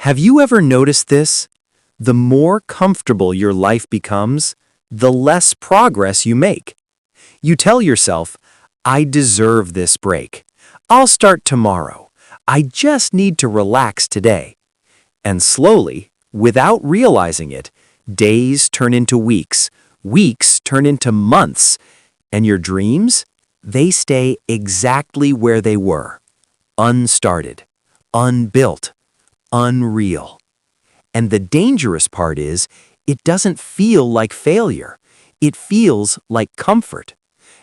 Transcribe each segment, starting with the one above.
Have you ever noticed this? The more comfortable your life becomes, the less progress you make. You tell yourself, I deserve this break. I'll start tomorrow. I just need to relax today. And slowly, without realizing it, days turn into weeks, weeks turn into months, and your dreams, they stay exactly where they were, unstarted, unbuilt, unreal. And the dangerous part is, it doesn't feel like failure. It feels like comfort.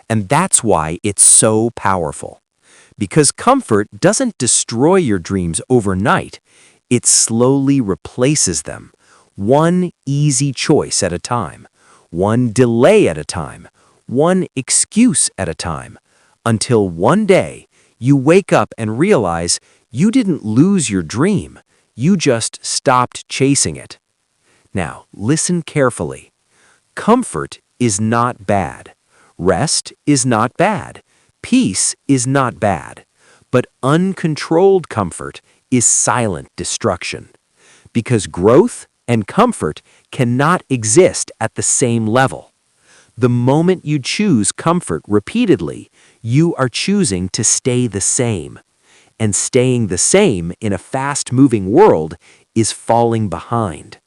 And that's why it's so powerful. Because comfort doesn't destroy your dreams overnight. It slowly replaces them, one easy choice at a time, one delay at a time, one excuse at a time, until one day you wake up and realize you didn't lose your dream, you just stopped chasing it. Now, listen carefully. Comfort is not bad. Rest is not bad. Peace is not bad. But uncontrolled comfort is silent destruction. Because growth and comfort cannot exist at the same level. The moment you choose comfort repeatedly, you are choosing to stay the same. And staying the same in a fast-moving world is falling behind.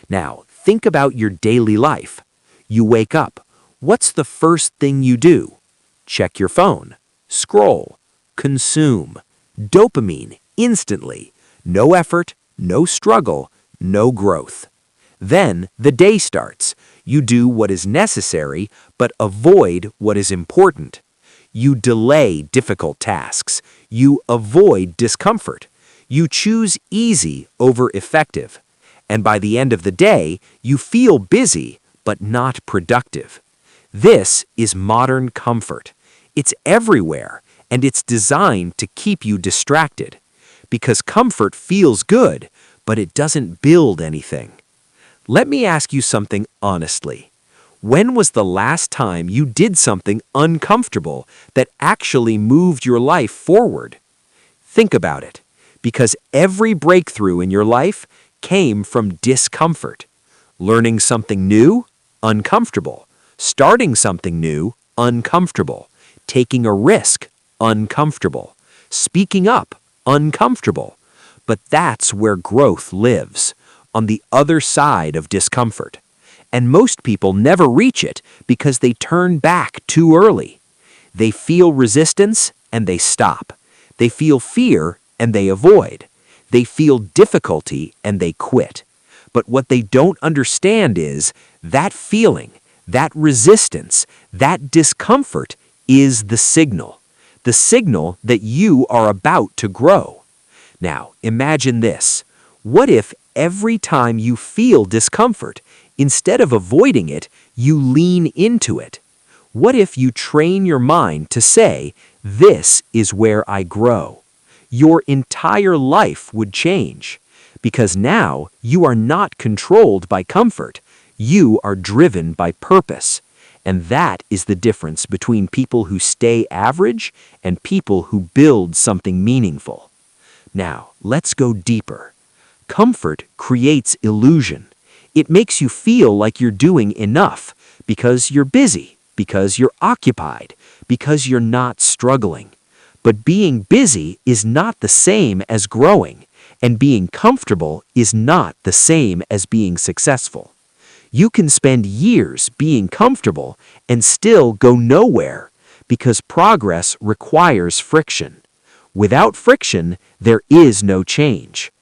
Now, think about your daily life. You wake up. What's the first thing you do? Check your phone. Scroll. Consume. Dopamine, instantly. No effort, no struggle, no growth. Then the day starts. You do what is necessary, but avoid what is important. You delay difficult tasks. You avoid discomfort. You choose easy over effective. And by the end of the day, you feel busy, but not productive. This is modern comfort. It's everywhere, and it's designed to keep you distracted. Because comfort feels good, but it doesn't build anything. Let me ask you something honestly. When was the last time you did something uncomfortable that actually moved your life forward? Think about it, because every breakthrough in your life came from discomfort. Learning something new, uncomfortable. Starting something new, uncomfortable. Taking a risk, uncomfortable. Speaking up, uncomfortable. But that's where growth lives, on the other side of discomfort. And most people never reach it because they turn back too early. They feel resistance and they stop. They feel fear and they avoid. They feel difficulty and they quit. But what they don't understand is that feeling, that resistance, that discomfort is the signal that you are about to grow. Now, imagine this. What if every time you feel discomfort, instead of avoiding it, you lean into it? What if you train your mind to say, this is where I grow? Your entire life would change. Because now you are not controlled by comfort. You are driven by purpose. And that is the difference between people who stay average and people who build something meaningful. Now, let's go deeper. Comfort creates illusion. It makes you feel like you're doing enough because you're busy, because you're occupied, because you're not struggling. But being busy is not the same as growing, and being comfortable is not the same as being successful. You can spend years being comfortable and still go nowhere because progress requires friction. Without friction, there is no change.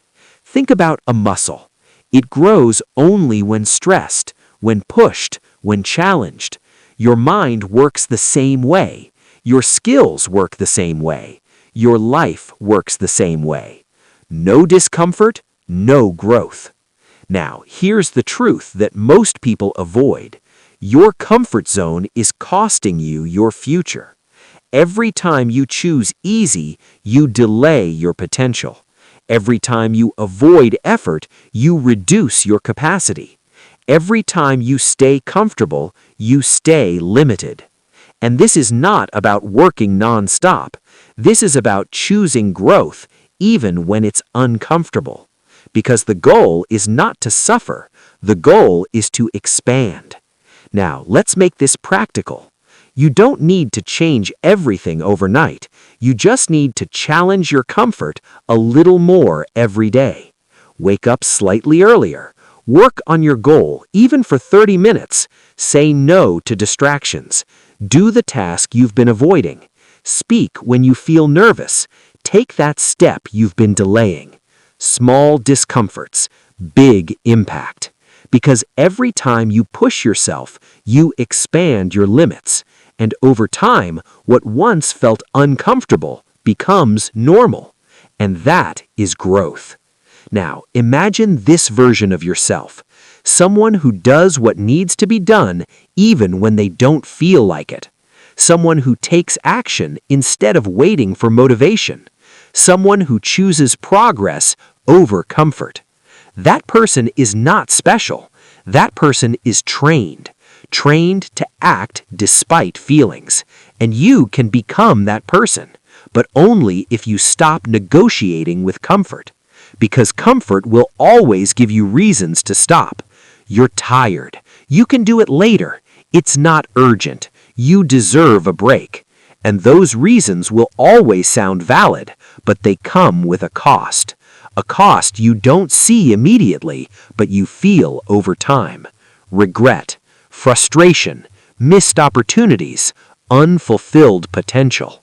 Think about a muscle. It grows only when stressed, when pushed, when challenged. Your mind works the same way. Your skills work the same way. Your life works the same way. No discomfort, no growth. Now, here's the truth that most people avoid. Your comfort zone is costing you your future. Every time you choose easy, you delay your potential. Every time you avoid effort, you reduce your capacity. Every time you stay comfortable, you stay limited. And this is not about working nonstop. This is about choosing growth, even when it's uncomfortable. because the goal is not to suffer, the goal is to expand. Now, let's make this practical. You don't need to change everything overnight. You just need to challenge your comfort a little more every day. Wake up slightly earlier. Work on your goal, even for 30 minutes. Say no to distractions. Do the task you've been avoiding. Speak when you feel nervous. Take that step you've been delaying. Small discomforts, big impact. Because every time you push yourself, you expand your limits. And over time, what once felt uncomfortable becomes normal. And that is growth. Now, imagine this version of yourself. Someone who does what needs to be done even when they don't feel like it. Someone who takes action instead of waiting for motivation. Someone who chooses progress over comfort. That person is not special. That person is trained. Trained to act despite feelings. And you can become that person, but only if you stop negotiating with comfort. Because comfort will always give you reasons to stop. You're tired. You can do it later. It's not urgent. You deserve a break. And those reasons will always sound valid, but they come with a cost. A cost you don't see immediately, but you feel over time. Regret, frustration, missed opportunities, unfulfilled potential.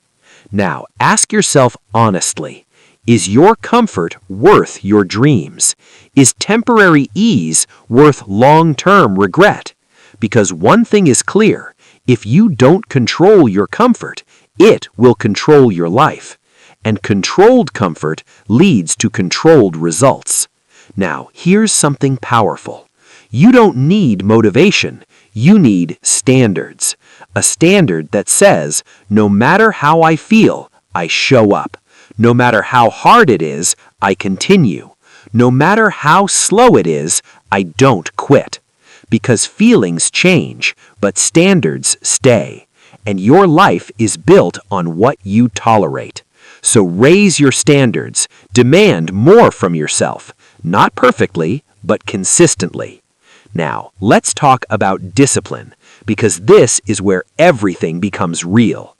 Now, ask yourself honestly, is your comfort worth your dreams? Is temporary ease worth long-term regret? Because one thing is clear, if you don't control your comfort, it will control your life. And controlled comfort leads to controlled results. Now, here's something powerful. You don't need motivation. You need standards. A standard that says, no matter how I feel, I show up. No matter how hard it is, I continue. No matter how slow it is, I don't quit. Because feelings change, but standards stay. And your life is built on what you tolerate. So raise your standards. Demand more from yourself. Not perfectly, but consistently. Now, let's talk about discipline, because this is where everything becomes real.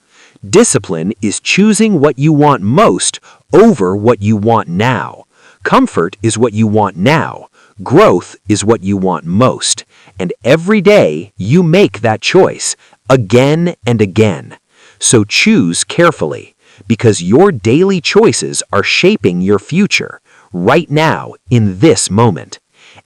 Discipline is choosing what you want most over what you want now. Comfort is what you want now. Growth is what you want most. And every day you make that choice, again and again. So choose carefully, because your daily choices are shaping your future, right now, in this moment.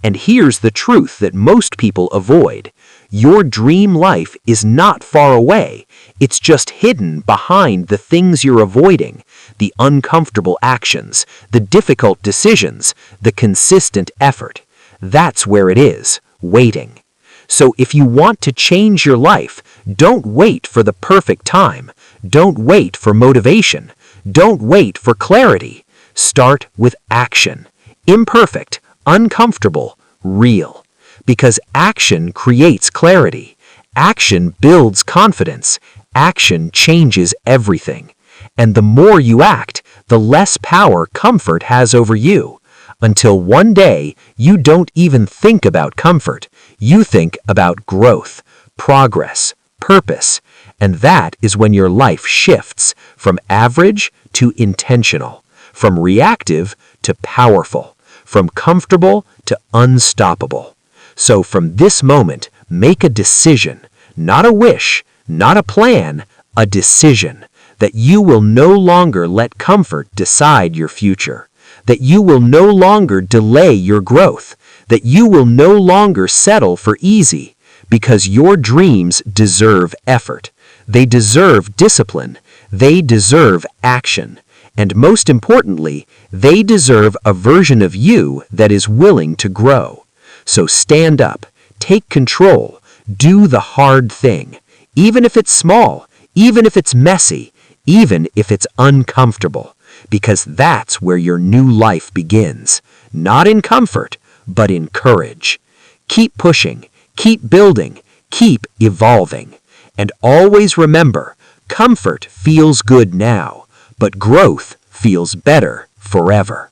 And here's the truth that most people avoid. Your dream life is not far away. It's just hidden behind the things you're avoiding, the uncomfortable actions, the difficult decisions, the consistent effort. That's where it is, waiting. So if you want to change your life, don't wait for the perfect time. Don't wait for motivation. Don't wait for clarity. Start with action. Imperfect, uncomfortable, real. Because action creates clarity. Action builds confidence. Action changes everything. And the more you act, the less power comfort has over you. Until one day, you don't even think about comfort. You think about growth, progress, purpose. And that is when your life shifts from average to intentional, from reactive to powerful, from comfortable to unstoppable. So from this moment, make a decision, not a wish, not a plan, a decision, that you will no longer let comfort decide your future, that you will no longer delay your growth, that you will no longer settle for easy, because your dreams deserve effort. They deserve discipline. They deserve action. And most importantly, they deserve a version of you that is willing to grow. So stand up, take control, do the hard thing, even if it's small, even if it's messy, even if it's uncomfortable, because that's where your new life begins, not in comfort, but in courage. Keep pushing, keep building, keep evolving. And always remember, comfort feels good now, but growth feels better forever.